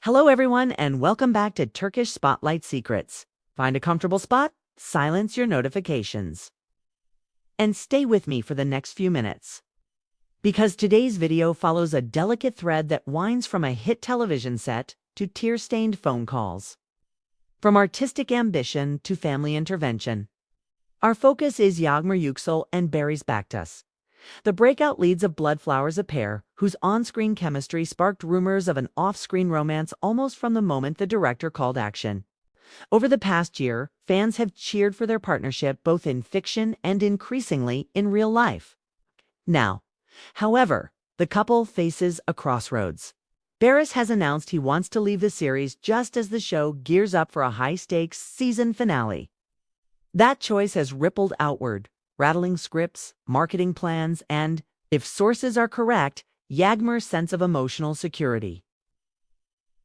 Hello, everyone, and welcome back to Turkish Spotlight Secrets. Find a comfortable spot, silence your notifications, and stay with me for the next few minutes. Because today's video follows a delicate thread that winds from a hit television set to tear-stained phone calls. From artistic ambition to family intervention. Our focus is Yagmmer Yüksel and Baris Baktaş, the breakout leads of Bloodflowers, a pair whose on-screen chemistry sparked rumors of an off-screen romance almost from the moment the director called action. Over the past year, fans have cheered for their partnership both in fiction and increasingly in real life. Now, however, the couple faces a crossroads. Baris has announced he wants to leave the series just as the show gears up for a high-stakes season finale. That choice has rippled outward, rattling scripts, marketing plans, and, if sources are correct, Yagmmer's sense of emotional security.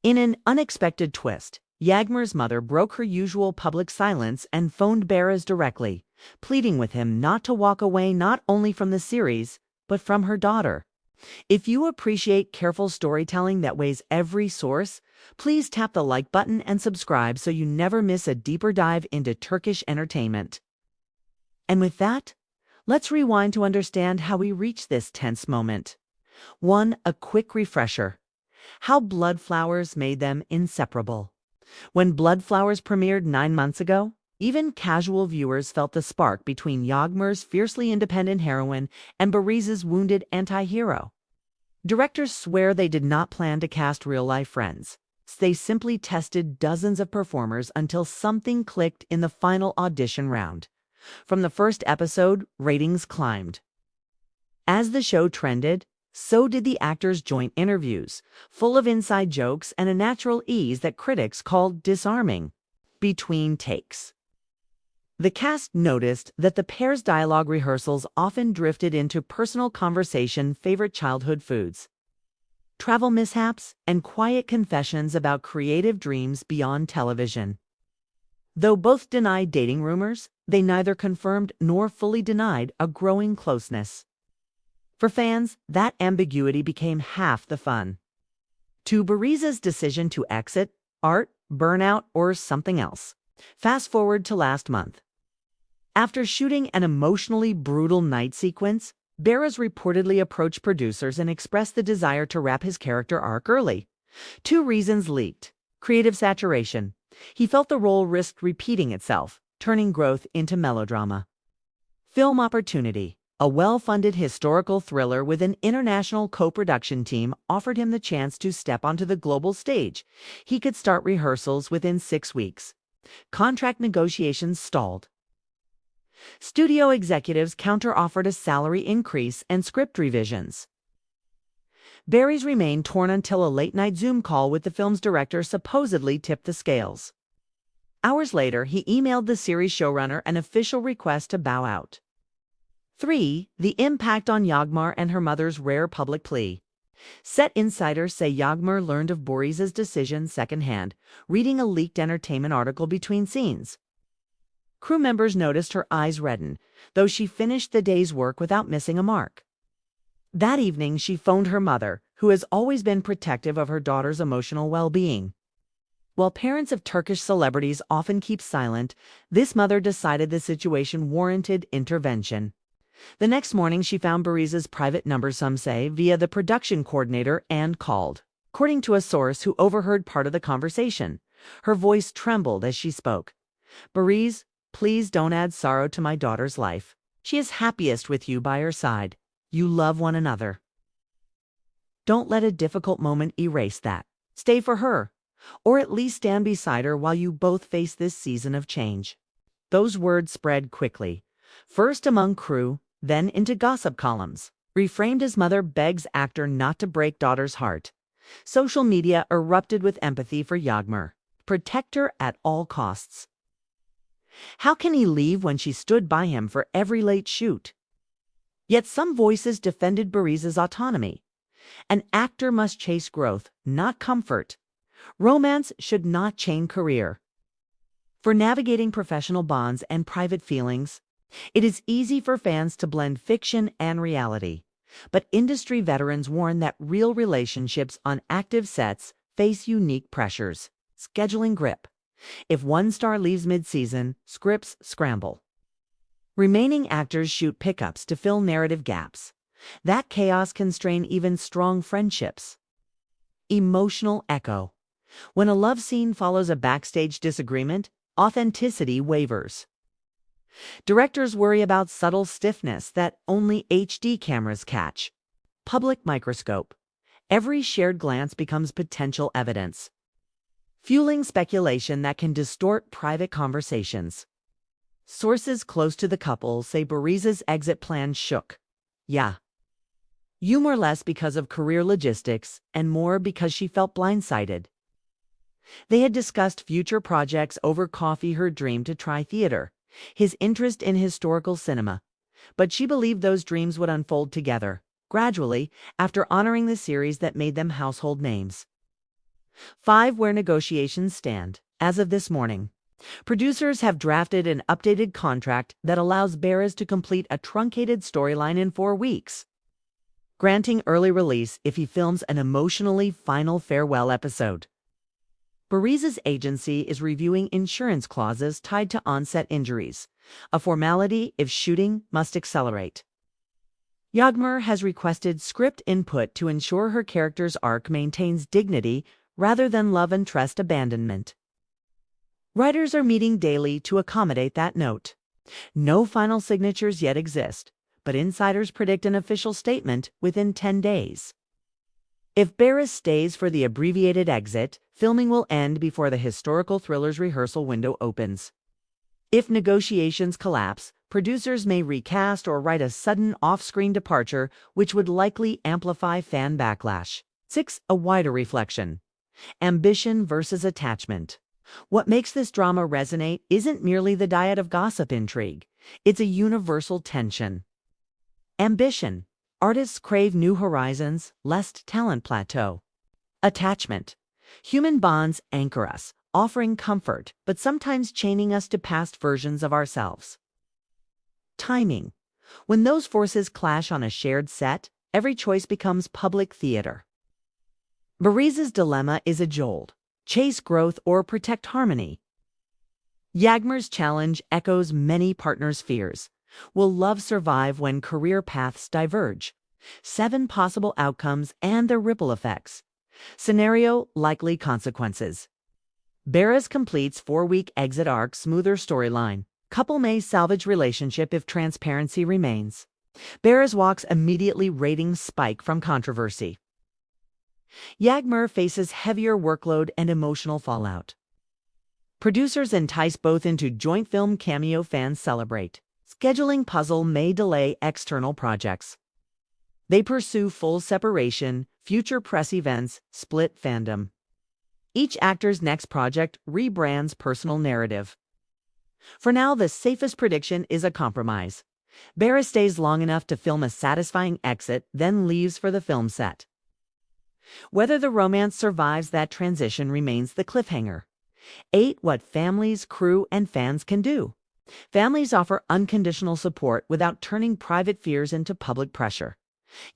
In an unexpected twist, Yagmmer's mother broke her usual public silence and phoned Baris directly, pleading with him not to walk away not only from the series, but from her daughter. If you appreciate careful storytelling that weighs every source, please tap the like button and subscribe so you never miss a deeper dive into Turkish entertainment. And with that, let's rewind to understand how we reached this tense moment. 1. A quick refresher. How Bloodflowers made them inseparable. When Bloodflowers premiered 9 months ago, even casual viewers felt the spark between Yagmmer's fiercely independent heroine and Baris's wounded anti-hero. Directors swear they did not plan to cast real-life friends. They simply tested dozens of performers until something clicked in the final audition round. From the first episode, ratings climbed. As the show trended, so did the actors' joint interviews, full of inside jokes and a natural ease that critics called disarming. Between takes. The cast noticed that the pair's dialogue rehearsals often drifted into personal conversation, favorite childhood foods, travel mishaps, and quiet confessions about creative dreams beyond television. Though both denied dating rumors, they neither confirmed nor fully denied a growing closeness. For fans, that ambiguity became half the fun. To Baris's decision to exit, art, burnout, or something else. Fast forward to last month. After shooting an emotionally brutal night sequence, Baris reportedly approached producers and expressed the desire to wrap his character arc early. 2 reasons leaked. Creative saturation. He felt the role risked repeating itself, turning growth into melodrama. Film opportunity. A well-funded historical thriller with an international co-production team offered him the chance to step onto the global stage. He could start rehearsals within 6 weeks. Contract negotiations stalled. Studio executives counter-offered a salary increase and script revisions. Baris remained torn until a late-night Zoom call with the film's director supposedly tipped the scales. Hours later, he emailed the series showrunner an official request to bow out. 3. The impact on Yagmmer and her mother's rare public plea. Set insiders say Yagmmer learned of Baris's decision secondhand, reading a leaked entertainment article between scenes. Crew members noticed her eyes redden, though she finished the day's work without missing a mark. That evening, she phoned her mother, who has always been protective of her daughter's emotional well-being. While parents of Turkish celebrities often keep silent, this mother decided the situation warranted intervention. The next morning, she found Baris's private number, some say, via the production coordinator, and called. According to a source who overheard part of the conversation, her voice trembled as she spoke. "Baris, please don't add sorrow to my daughter's life. She is happiest with you by her side. You love one another. Don't let a difficult moment erase that. Stay for her, or at least stand beside her while you both face this season of change." Those words spread quickly, first among crew, then into gossip columns. Reframed as mother begs actor not to break daughter's heart. Social media erupted with empathy for Yagmmer. Protect her at all costs. How can he leave when she stood by him for every late shoot? Yet some voices defended Baris's autonomy. An actor must chase growth, not comfort. Romance should not chain career. For navigating professional bonds and private feelings, it is easy for fans to blend fiction and reality. But industry veterans warn that real relationships on active sets face unique pressures. Scheduling grip. If one star leaves mid-season, scripts scramble. Remaining actors shoot pickups to fill narrative gaps. That chaos can strain even strong friendships. Emotional echo. When a love scene follows a backstage disagreement, authenticity wavers. Directors worry about subtle stiffness that only HD cameras catch. Public microscope. Every shared glance becomes potential evidence, fueling speculation that can distort private conversations. Sources close to the couple say Baris's exit plan shook. Yeah. Yagmmer less because of career logistics and more because she felt blindsided. They had discussed future projects over coffee, her dream to try theater, his interest in historical cinema. But she believed those dreams would unfold together, gradually, after honoring the series that made them household names. 5. Where negotiations stand. As of this morning, producers have drafted an updated contract that allows Baris to complete a truncated storyline in 4 weeks, granting early release if he films an emotionally final farewell episode. Baris's agency is reviewing insurance clauses tied to onset injuries, a formality if shooting must accelerate. Yagmmer has requested script input to ensure her character's arc maintains dignity rather than love and trust abandonment. Writers are meeting daily to accommodate that note. No final signatures yet exist, but insiders predict an official statement within 10 days. If Baris stays for the abbreviated exit, filming will end before the historical thriller's rehearsal window opens. If negotiations collapse, producers may recast or write a sudden off-screen departure, which would likely amplify fan backlash. 6. A wider reflection. Ambition versus attachment. What makes this drama resonate isn't merely the diet of gossip intrigue. It's a universal tension. Ambition. Artists crave new horizons, lest talent plateau. Attachment. Human bonds anchor us, offering comfort, but sometimes chaining us to past versions of ourselves. Timing. When those forces clash on a shared set, every choice becomes public theater. Baris's dilemma is a jolt: chase growth or protect harmony. Yagmmer's challenge echoes many partners' fears. Will love survive when career paths diverge? 7 possible outcomes and their ripple effects. Scenario: likely consequences. Baris completes 4-week exit arc, smoother storyline. Couple may salvage relationship if transparency remains. Baris walks immediately, ratings spike from controversy. Yagmmer faces heavier workload and emotional fallout. Producers entice both into joint film cameo, fans celebrate. Scheduling puzzle may delay external projects. They pursue full separation, future press events, split fandom. Each actor's next project rebrands personal narrative. For now, the safest prediction is a compromise. Baris stays long enough to film a satisfying exit, then leaves for the film set. Whether the romance survives that transition remains the cliffhanger. 8. What families, crew, and fans can do. Families offer unconditional support without turning private fears into public pressure.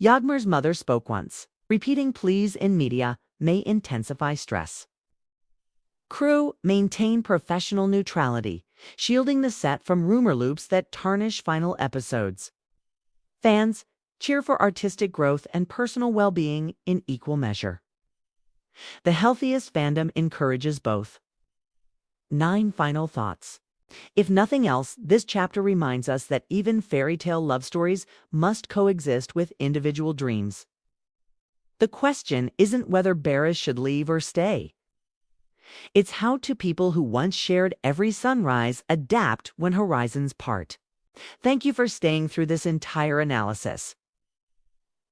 Yagmmer's mother spoke once. Repeating pleas in media may intensify stress. Crew maintain professional neutrality, shielding the set from rumor loops that tarnish final episodes. Fans cheer for artistic growth and personal well-being in equal measure. The healthiest fandom encourages both. 9 final thoughts. If nothing else, this chapter reminds us that even fairy tale love stories must coexist with individual dreams. The question isn't whether Baris should leave or stay. It's how two people who once shared every sunrise adapt when horizons part. Thank you for staying through this entire analysis.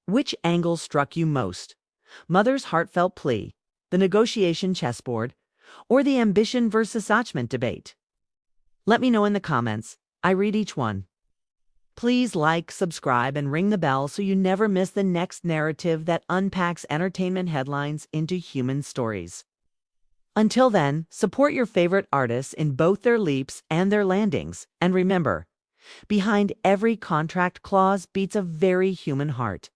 Which angle struck you most? Mother's heartfelt plea, the negotiation chessboard, or the ambition versus attachment debate? Let me know in the comments. I read each one. Please like, subscribe, and ring the bell so you never miss the next narrative that unpacks entertainment headlines into human stories. Until then, support your favorite artists in both their leaps and their landings. And remember, behind every contract clause beats a very human heart.